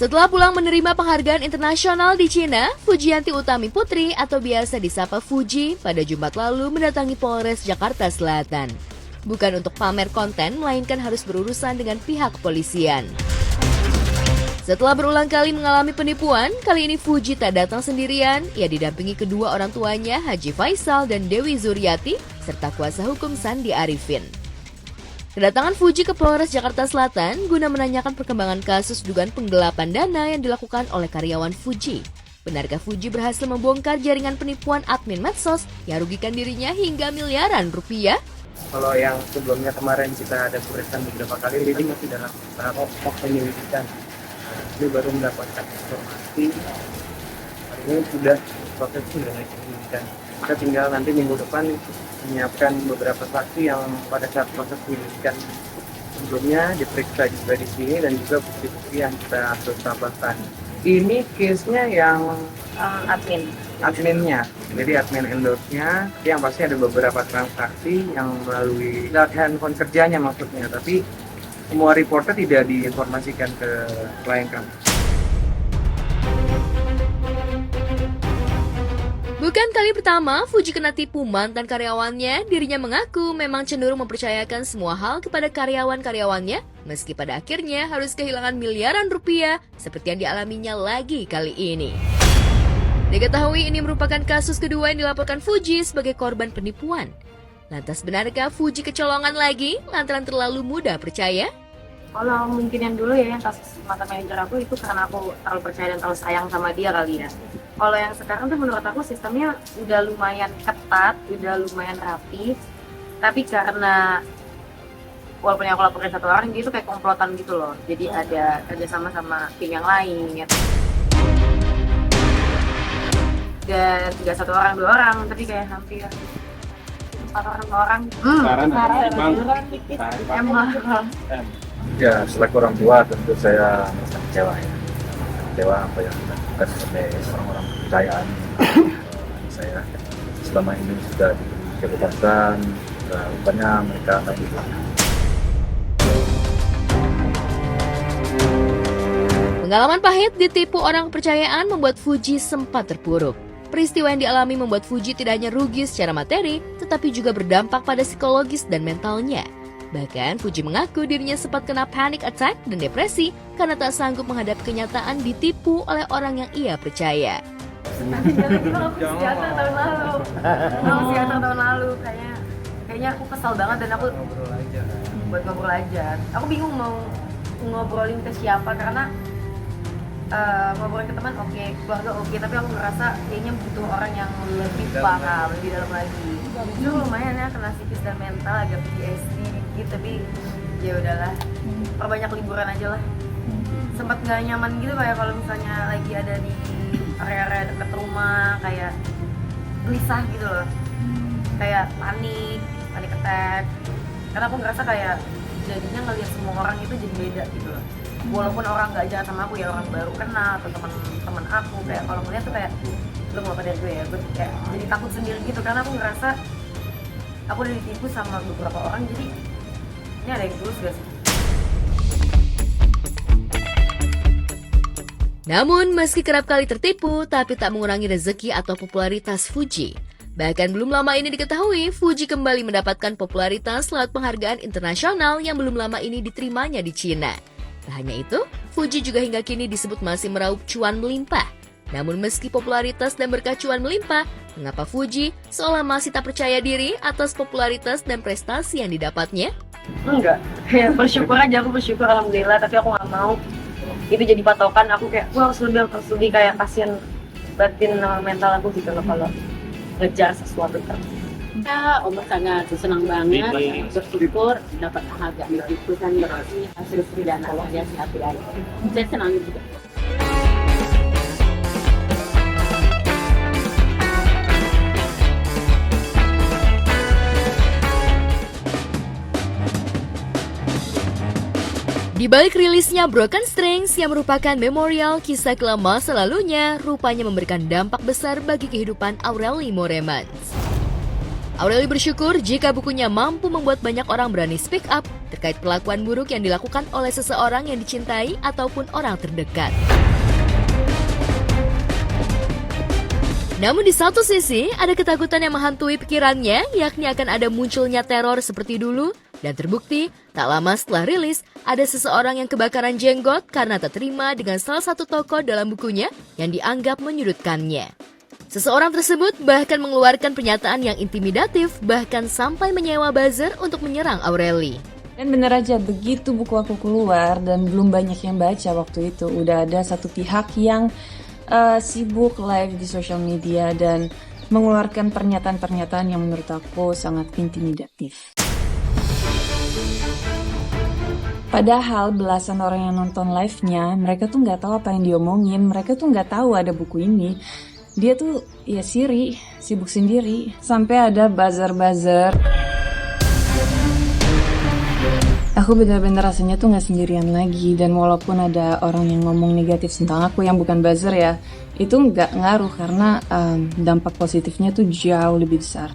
Setelah pulang menerima penghargaan internasional di Cina, Fujianti Utami Putri atau biasa disapa Fuji pada Jumat lalu mendatangi Polres Jakarta Selatan. Bukan untuk pamer konten, melainkan harus berurusan dengan pihak kepolisian. Setelah berulang kali mengalami penipuan, kali ini Fuji tak datang sendirian. Ia didampingi kedua orang tuanya, Haji Faisal dan Dewi Zuriati, serta kuasa hukum Sandi Arifin. Kedatangan Fuji ke Polres Jakarta Selatan guna menanyakan perkembangan kasus dugaan penggelapan dana yang dilakukan oleh karyawan Fuji. Benarkah Fuji berhasil membongkar jaringan penipuan admin medsos yang rugikan dirinya hingga miliaran rupiah? Kalau yang sebelumnya kemarin kita ada pemeriksaan beberapa kali, ini masih dalam tahap penyelidikan. Ini baru mendapatkan informasi, hari ini sudah proses penyelidikan. Kita tinggal nanti minggu depan menyiapkan beberapa saksi yang pada saat proses penyelidikan sebelumnya diperiksa juga di sini dan juga bukti-bukti yang kita harus tambahkan. Ini case-nya yang adminnya, jadi admin endorse-nya, yang pasti ada beberapa transaksi yang melalui handphone kerjanya maksudnya, tapi semua reporter tidak diinformasikan ke klien kami. Bukan kali pertama Fuji kena tipu mantan karyawannya. Dirinya mengaku memang cenderung mempercayakan semua hal kepada karyawan-karyawannya, meski pada akhirnya harus kehilangan miliaran rupiah seperti yang dialaminya lagi kali ini. Diketahui ini merupakan kasus kedua yang dilaporkan Fuji sebagai korban penipuan. Lantas benarkah Fuji kecolongan lagi lantaran terlalu mudah percaya? Kalau mungkin yang dulu ya, yang kasus mantan manajer aku itu karena aku terlalu percaya dan terlalu sayang sama dia kali ya. Kalau yang sekarang tuh menurut aku sistemnya udah lumayan ketat, udah lumayan rapi. Tapi karena walaupun yang aku laporin satu orang, dia itu kayak komplotan gitu loh. Jadi ada kerjasama-sama tim yang lain. Dan tidak satu orang, dua orang, tapi kayak hampir 4 orang, 5 orang. Emang. Ya, selaku orang tua tentu saya merasa kecewa ya. Kecewa apa yang dilakukan oleh orang-orang kepercayaan saya. Selama ini sudah diberi kebebasan, rupanya mereka tak dilakukan. Pengalaman pahit ditipu orang kepercayaan membuat Fuji sempat terpuruk. Peristiwa yang dialami membuat Fuji tidak hanya rugi secara materi, tetapi juga berdampak pada psikologis dan mentalnya. Bahkan Fuji mengaku dirinya sempat kena panic attack dan depresi karena tak sanggup menghadapi kenyataan ditipu oleh orang yang ia percaya. Psikiater tahun lalu kayaknya aku kesal banget dan aku buat ngobrol aja. Aku bingung mau ngobrolin ke siapa karena ngobrolin ke teman oke, keluarga oke, tapi aku ngerasa kayaknya butuh orang yang lebih paham, lebih dalam lagi. Itu lumayan ya, kena psikis dan mental, agak PTSD gitu, tapi ya udahlah, perbanyak liburan aja lah. Sempat nggak nyaman gitu kayak kalau misalnya lagi ada di area-area dekat rumah, kayak gelisah gitu loh, kayak panik attack. Karena aku ngerasa kayak jadinya ngelihat semua orang itu jadi beda gitu loh. Walaupun orang nggak jahat sama aku ya, orang baru kenal atau teman aku, kayak kalau ngeliat tuh kayak lu mau pada gue ya, gue kayak jadi takut sendiri gitu karena aku ngerasa aku udah ditipu sama beberapa orang. Jadi ini ada yang tulus gak sih? Namun meski kerap kali tertipu, tapi tak mengurangi rezeki atau popularitas Fuji. Bahkan belum lama ini diketahui Fuji kembali mendapatkan popularitas lewat penghargaan internasional yang belum lama ini diterimanya di Cina. Tak hanya itu, Fuji juga hingga kini disebut masih meraup cuan melimpah. Namun meski popularitas dan berkah cuan melimpah, mengapa Fuji seolah masih tak percaya diri atas popularitas dan prestasi yang didapatnya? Enggak, ya bersyukur aja, aku bersyukur alhamdulillah, tapi aku nggak mau itu jadi patokan. Aku kayak harus lebih kayak kasihan batin mental aku gitu loh kalau ngejar sesuatu terus. Ya, Om sangat senang banget, bersyukur dapat penghargaan itu kan berarti hasil pidana dia hati aja. Saya senang juga. Di balik rilisnya Broken Strings yang merupakan memorial kisah kelam masa lalunya, rupanya memberikan dampak besar bagi kehidupan Aureli Moremans. Aureli bersyukur jika bukunya mampu membuat banyak orang berani speak up terkait perlakuan buruk yang dilakukan oleh seseorang yang dicintai ataupun orang terdekat. Namun di satu sisi, ada ketakutan yang menghantui pikirannya, yakni akan ada munculnya teror seperti dulu. Dan terbukti, tak lama setelah rilis, ada seseorang yang kebakaran jenggot karena tak terima dengan salah satu tokoh dalam bukunya yang dianggap menyudutkannya. Seseorang tersebut bahkan mengeluarkan pernyataan yang intimidatif, bahkan sampai menyewa buzzer untuk menyerang Aureli. Dan bener aja, begitu buku aku keluar dan belum banyak yang baca waktu itu, udah ada satu pihak yang sibuk live di sosial media dan mengeluarkan pernyataan-pernyataan yang menurut aku sangat intimidatif. Padahal belasan orang yang nonton live-nya, mereka tuh nggak tahu apa yang diomongin, mereka tuh nggak tahu ada buku ini. Dia tuh ya sibuk sendiri, sampai ada buzzer-buzzer. Aku benar-benar rasanya tuh gak sendirian lagi, dan walaupun ada orang yang ngomong negatif tentang aku yang bukan buzzer ya, itu gak ngaruh karena dampak positifnya tuh jauh lebih besar.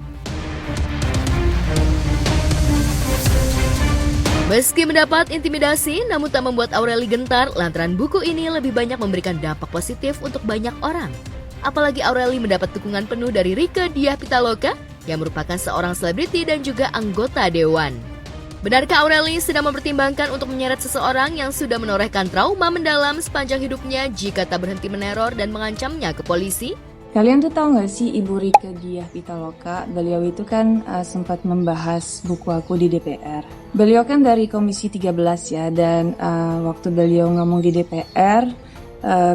Meski mendapat intimidasi, namun tak membuat Aureli gentar lantaran buku ini lebih banyak memberikan dampak positif untuk banyak orang. Apalagi Aureli mendapat dukungan penuh dari Rieke Diah Pitaloka yang merupakan seorang selebriti dan juga anggota dewan. Benarkah Aureli sedang mempertimbangkan untuk menyeret seseorang yang sudah menorehkan trauma mendalam sepanjang hidupnya jika tak berhenti meneror dan mengancamnya ke polisi? Kalian tuh tahu gak sih Ibu Rieke Diah Pitaloka? Beliau itu kan sempat membahas buku aku di DPR. Beliau kan dari Komisi 13 ya, dan waktu beliau ngomong di DPR,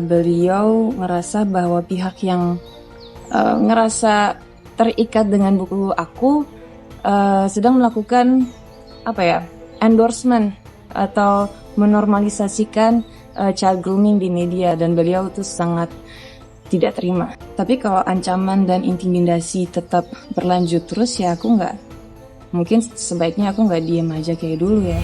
beliau ngerasa bahwa pihak yang ngerasa terikat dengan buku aku sedang melakukan endorsement atau menormalisasikan child grooming di media, dan beliau itu sangat tidak terima. Tapi kalau ancaman dan intimidasi tetap berlanjut terus ya mungkin sebaiknya aku nggak diem aja kayak dulu ya.